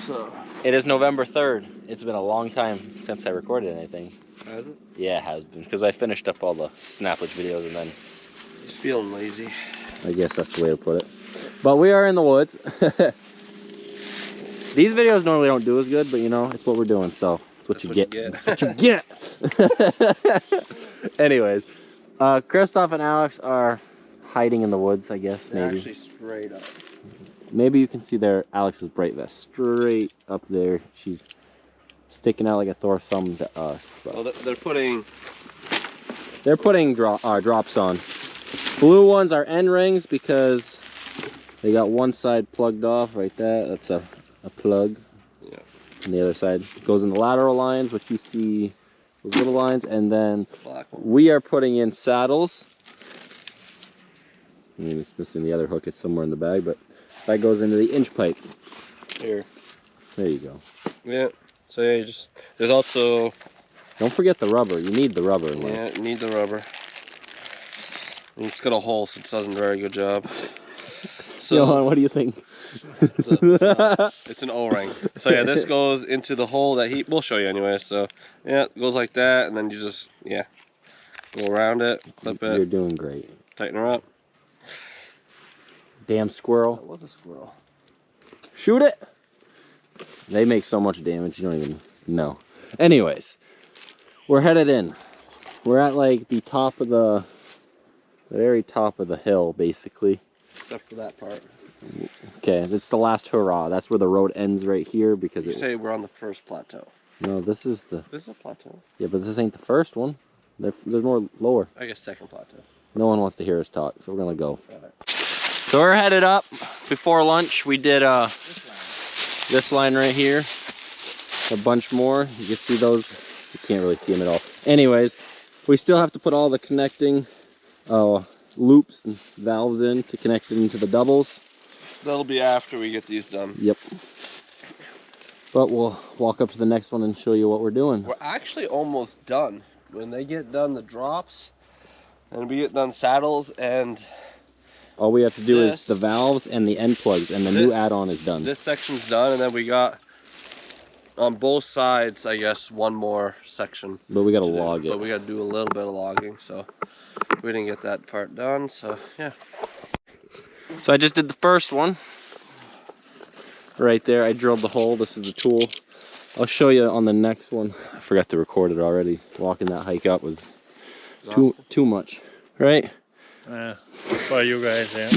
So it is November 3rd. It's been a long time since I recorded anything. Has it? Yeah, it has been, because I finished up all the Snappage videos and then... Just feeling lazy. I guess that's the way to put it. But we are in the woods. These videos normally don't do as good, but you know, it's what we're doing, so it's what you get. That's what you get. Anyways, Christoph and Alex are hiding in the woods, I guess. They're maybe. actually straight up. Maybe you can see there Alex's bright vest straight up there. She's sticking out like a Thor thumb to us. But Well, they're putting drops on. Blue ones are end rings because they got one side plugged off right there. That's a plug. Yeah. And the other side goes in the lateral lines, which you see those little lines, and then we are putting in saddles. I mean, it's missing the other hook. It's somewhere in the bag, but that goes into the inch pipe. Here. There you go. Yeah. So yeah, there's also. Don't forget the rubber. You need the rubber. Yeah, you need the rubber. And it's got a hole, so it doesn't a very good job. So, Johan, what do you think? It's an O-ring. So yeah, this goes into the hole that we'll show you anyway. So yeah, it goes like that, and then you just go around it, clip it. You're doing great. Tighten her up. Damn squirrel. That was a squirrel. Shoot it. They make so much damage you don't even know. Anyways, we're headed in. We're at like the top of the very top of the hill, basically. Except for that part. Okay, it's the last hurrah. That's where the road ends right here because you say we're on the first plateau. No, this is the. This is a plateau. Yeah, but this ain't the first one. There's more lower. I guess second plateau. No one wants to hear us talk, so we're gonna go. Right. So we're headed up. Before lunch, we did this line right here. A bunch more. You can see those. You can't really see them at all. Anyways, we still have to put all the connecting loops and valves in to connect it into the doubles. That'll be after we get these done. Yep. But we'll walk up to the next one and show you what we're doing. We're actually almost done. When they get done the drops, and we get done saddles, and all we have to do is the valves and the end plugs, and the new add-on is done. This section's done, and then we got on both sides, I guess, one more section. But we gotta log it. But we gotta do a little bit of logging, so we didn't get that part done, so yeah. So I just did the first one. Right there, I drilled the hole. This is the tool. I'll show you on the next one. I forgot to record it already. Walking that hike up was too much, right? For you guys, yeah.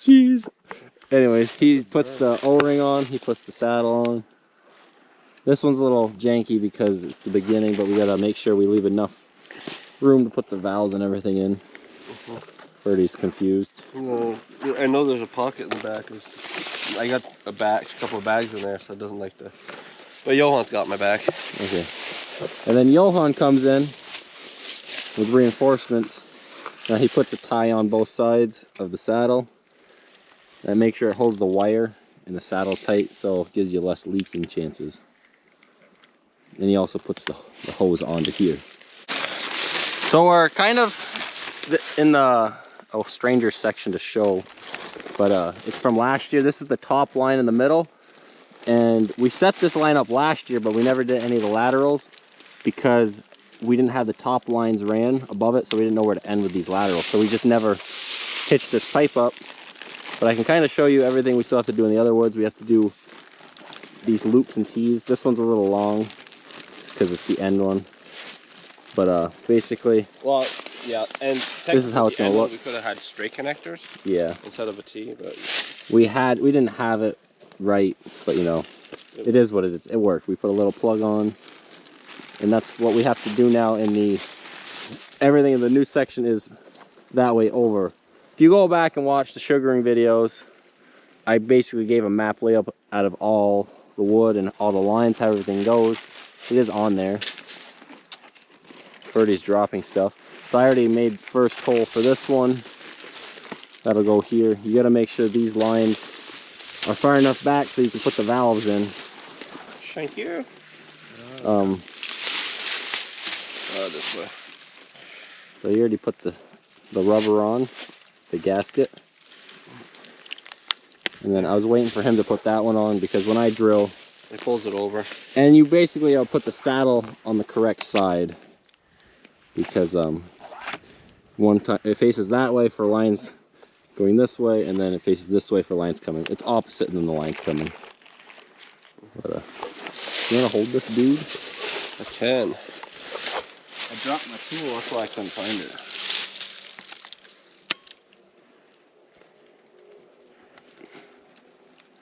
Jeez. Anyways, he puts the O-ring on, he puts the saddle on. This one's a little janky because it's the beginning, but we gotta make sure we leave enough room to put the valves and everything in. Birdie's confused. Well, I know there's a pocket in the back. I got a couple of bags in there, so it doesn't like to. But Johan's got my back. Okay. And then Johan comes in with reinforcements. Now he puts a tie on both sides of the saddle. And make sure it holds the wire in the saddle tight, so it gives you less leaking chances. And he also puts the hose onto here. So we're kind of in the stranger section to show, but it's from last year. This is the top line in the middle, and we set this line up last year, but we never did any of the laterals because we didn't have the top lines ran above it, so we didn't know where to end with these laterals, so we just never hitched this pipe up. But I can kind of show you everything we still have to do in the other woods. We have to do these loops and tees. This one's a little long just because it's the end one, but basically, well, yeah, and this is how it's gonna look. We could have had straight connectors, yeah, instead of a T, but we didn't have it right, but you know, it is what it is. It worked. We put a little plug on, and that's what we have to do now. Everything in the new section is that way over. If you go back and watch the sugaring videos, I basically gave a map layup out of all the wood and all the lines, how everything goes. It is on there. Birdie's dropping stuff. So I already made first hole for this one. That'll go here. You gotta make sure these lines are far enough back so you can put the valves in. Thank you. This way. So you already put the rubber on, the gasket. And then I was waiting for him to put that one on because when I drill, it pulls it over. And you basically put the saddle on the correct side because one time it faces that way for lines going this way, and then it faces this way for lines coming. It's opposite than the lines coming. But you want to hold this, dude? I can. I dropped my tool, that's why I couldn't find it.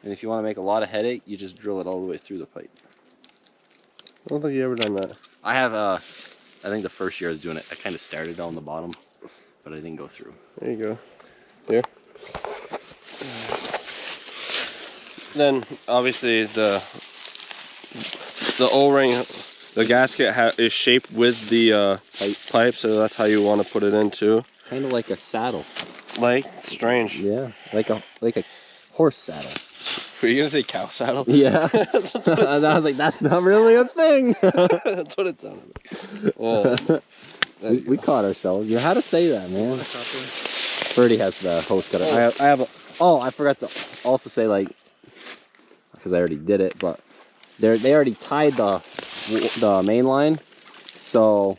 And if you want to make a lot of headache, you just drill it all the way through the pipe. I don't think you ever done that. I have, I think the first year I was doing it, I kind of started on the bottom, but I didn't go through. There you go. Here. Then obviously the O-ring, the gasket is shaped with the pipe, so that's how you want to put it in too. Kind of like a saddle. Like, strange. Yeah, like a horse saddle. Were you gonna say cow saddle? Yeah. And I was like, that's not really a thing. That's what it sounded like. Oh, we caught ourselves. You had to say that, man. Birdie has the hose cutter. I have a, oh, I forgot to also say, like, because I already did it, but they already tied the main line, so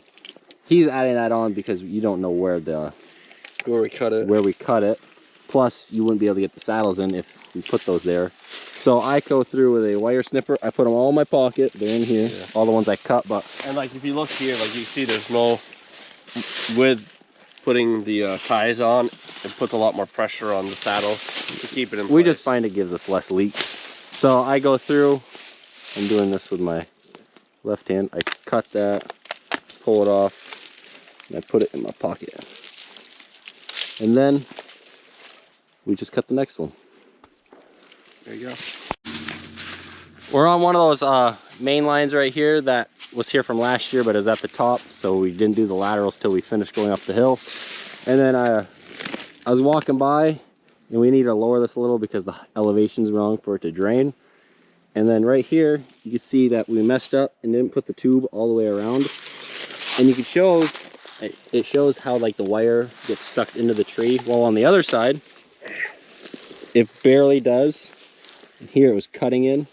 he's adding that on because you don't know where we cut it. Plus, you wouldn't be able to get the saddles in if we put those there. So I go through with a wire snipper. I put them all in my pocket. They're in here. Yeah. All the ones I cut, but and like if you look here, like you see, there's no with putting the ties on. It puts a lot more pressure on the saddle to keep it in place. We just find it gives us less leaks. So I go through. I'm doing this with my left hand. I cut that, pull it off, and I put it in my pocket. And then we just cut the next one. There you go. We're on one of those main lines right here that was here from last year, but is at the top, so we didn't do the laterals till we finished going up the hill. And then I was walking by, and we need to lower this a little because the elevation's wrong for it to drain. And then right here, you can see that we messed up and didn't put the tube all the way around. And you can it shows how like the wire gets sucked into the tree, while on the other side, it barely does. And here it was cutting in.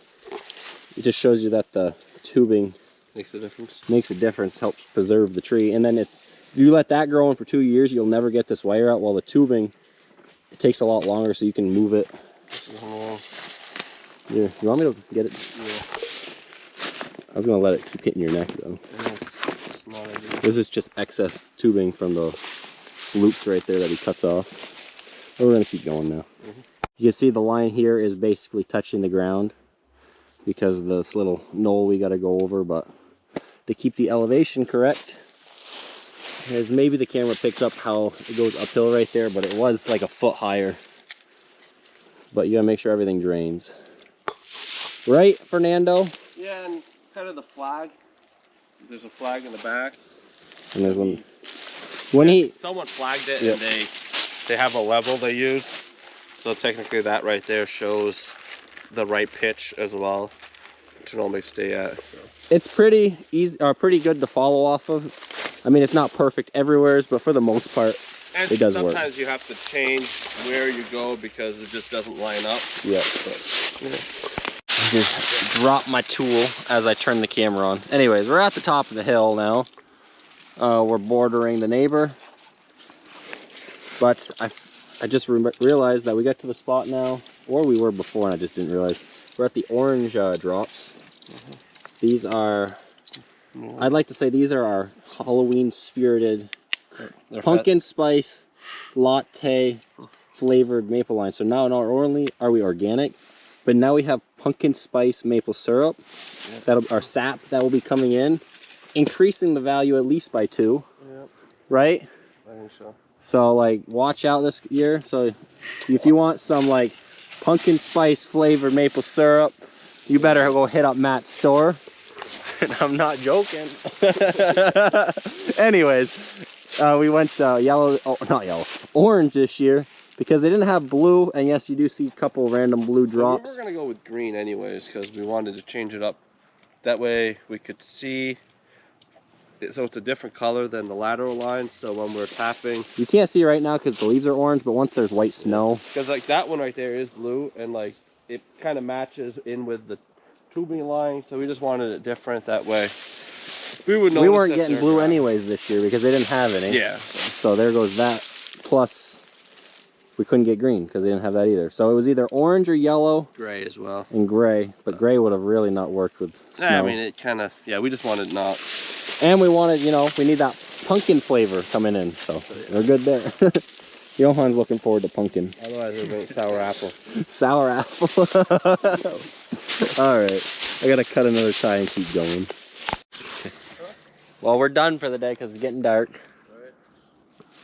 It just shows you that the tubing makes a difference. Makes a difference, helps preserve the tree. And then if you let that grow in for 2 years, you'll never get this wire out, while the tubing, it takes a lot longer, so you can move it. Here, you want me to get it? Yeah. I was gonna let it keep hitting your neck though. This is just excess tubing from the loops right there that he cuts off. But we're gonna keep going now. You can see the line here is basically touching the ground because of this little knoll we gotta go over, but to keep the elevation correct, as maybe the camera picks up how it goes uphill right there, but it was like a foot higher. But you gotta make sure everything drains. Right, Fernando? Yeah, and kind of the flag. There's a flag in the back. And there's one. Someone flagged it, and they have a level they use. So technically, that right there shows the right pitch as well to normally stay at. So. It's pretty easy, pretty good to follow off of. I mean, it's not perfect everywhere, but for the most part, and it does work. Sometimes you have to change where you go because it just doesn't line up. Yeah. Just drop my tool as I turn the camera on. Anyways, we're at the top of the hill now. We're bordering the neighbor, but I just realized that we got to the spot now, or we were before and I just didn't realize. We're at the orange drops. These are, I'd like to say these are our Halloween spirited pumpkin spice latte flavored maple wine. So now not only are we organic, but now we have pumpkin spice maple syrup, our sap that will be coming in, increasing the value at least by 2, right? I think so. So like, watch out this year. So if you want some like pumpkin spice flavored maple syrup, you better go hit up Matt's store. And I'm not joking. Anyways, we went orange this year, because they didn't have blue, and yes, you do see a couple random blue drops. We were gonna go with green anyways, because we wanted to change it up. That way we could see so it's a different color than the lateral lines. So when we're tapping, You can't see right now because the leaves are orange, but once there's white snow. because like that one right there is blue, and like it kind of matches in with the tubing line. So we just wanted it different that way. We weren't getting blue anyways this year because they didn't have any. Yeah. So there goes that. Plus, we couldn't get green because they didn't have that either. So it was either orange or yellow. Gray as well. And gray, but gray would have really not worked with snow. Yeah, I mean, it kind of, yeah, we just wanted not. And we wanted, you know, we need that pumpkin flavor coming in, so we're good there. Johan's looking forward to pumpkin. Otherwise, we're going sour apple. Sour apple. All right, I gotta cut another tie and keep going. Well, we're done for the day because it's getting dark.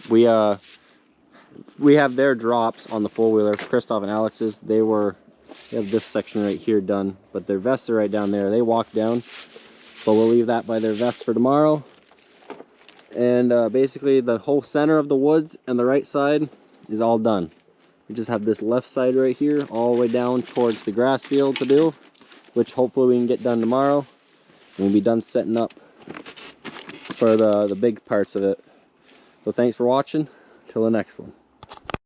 We have their drops on the four-wheeler, Christoph and Alex's. They have this section right here done, but their vests are right down there. They walk down, but we'll leave that by their vests for tomorrow. And basically the whole center of the woods and the right side is all done. We just have this left side right here all the way down towards the grass field to do, which hopefully we can get done tomorrow. And we'll be done setting up for the big parts of it. So thanks for watching. Till the next one.